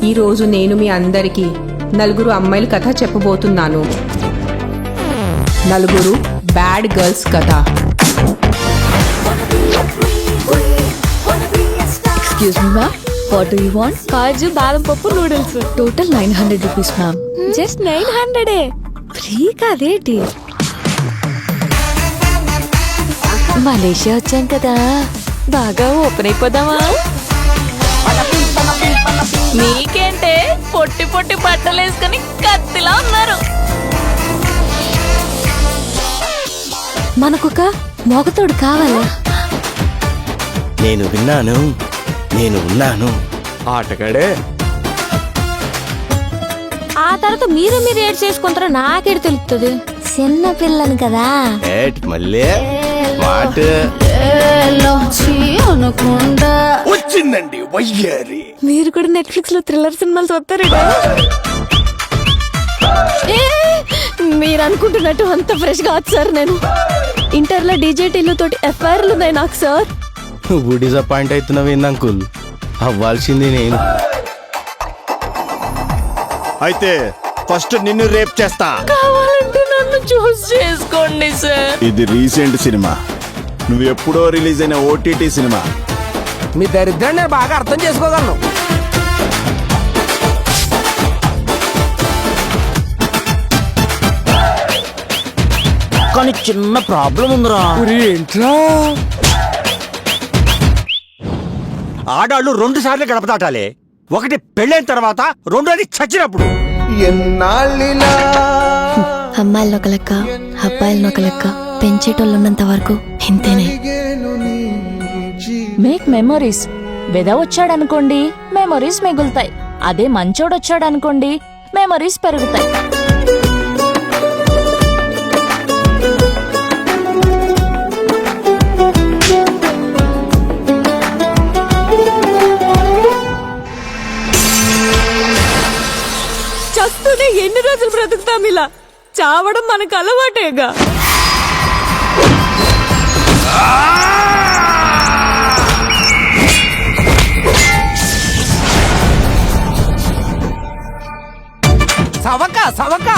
ఈరోజు నేను మీ అందరికీ నలుగురు అమ్మాయిల కథ చెప్పబోతున్నాను. నలుగురు బ్యాడ్ గర్ల్స్ కథ. Excuse me, ma'am. What do you want? కాజు బాదం పప్పు noodles. Total 900 rupees, ma'am. Just 900. Free కాదేటి? మలేషియా వచ్చాం కదా, బాగా ఓపెన్ అయిపోదామా? మీకేంటే పొట్టి పొట్టి బట్టలు వేసుకుని కత్తిలా ఉన్నారు. మనకొక మొగతోడు కావాలా? నేను విన్నాను, నేను ఉన్నాను. ఆటగాడే. ఆ తర్వాత మీరు ఏడ్ చేసుకుంటారో నాకేడు తెలుస్తుంది. చిన్న పిల్లని కదా. ఏట్ మళ్ళీ మాట వచ్చిందండి వయ్యారి. మీరు కూడా నెట్ఫ్లిక్స్ లో థ్రిల్లర్ సినిమాలు చూస్తారు. మీరు అనుకుంటున్నట్టు అంత ఫ్రెష్ గా కాదు సార్. నేను ఇంటర్లో డీజేటీలు తోటి ఎఫ్ఐఆర్లు ఉన్నాయి నాకు సార్. నువ్వు డిసప్పాయింట్ అవుతున్నావు అంకుల్. అవ్వాల్సింది నేను. అయితే ఫస్ట్ నిన్ను రేప్ చేస్తా. కావాలంటే నన్ను చూస్ చేసుకోండి సార్. ఇది రీసెంట్ సినిమా, నువ్వు ఎప్పుడో రిలీజ్ అయిన ఓటీటీ సినిమా. మీ దరిద్రాన్ని నేను బాగా అర్థం చేసుకోగలను. కానీ చిన్న ప్రాబ్లం ఉందిరా. ఏంట్రా? ఆడాళ్ళు 2 సార్లు గడప దాటాలి. ఒకటి పెళ్ళైన తర్వాత, రెండోది చచ్చినప్పుడు. అమ్మాయిలను ఒక లెక్క, అబ్బాయిలను ఒక లెక్క. పెంచేటోళ్ళున్నంత వరకు ఇంతేనే. Make memories. వెద వచ్చాడనుకోండి మెమరీస్ మిగులుతాయి. అదే మంచోడొచ్చాడనుకోండి మెమరీస్ పెరుగుతాయి. చస్తూనే ఎన్ని రోజులు బ్రతుకుతాం ఇలా? చావడం మనకు అలవాటేగా. సవక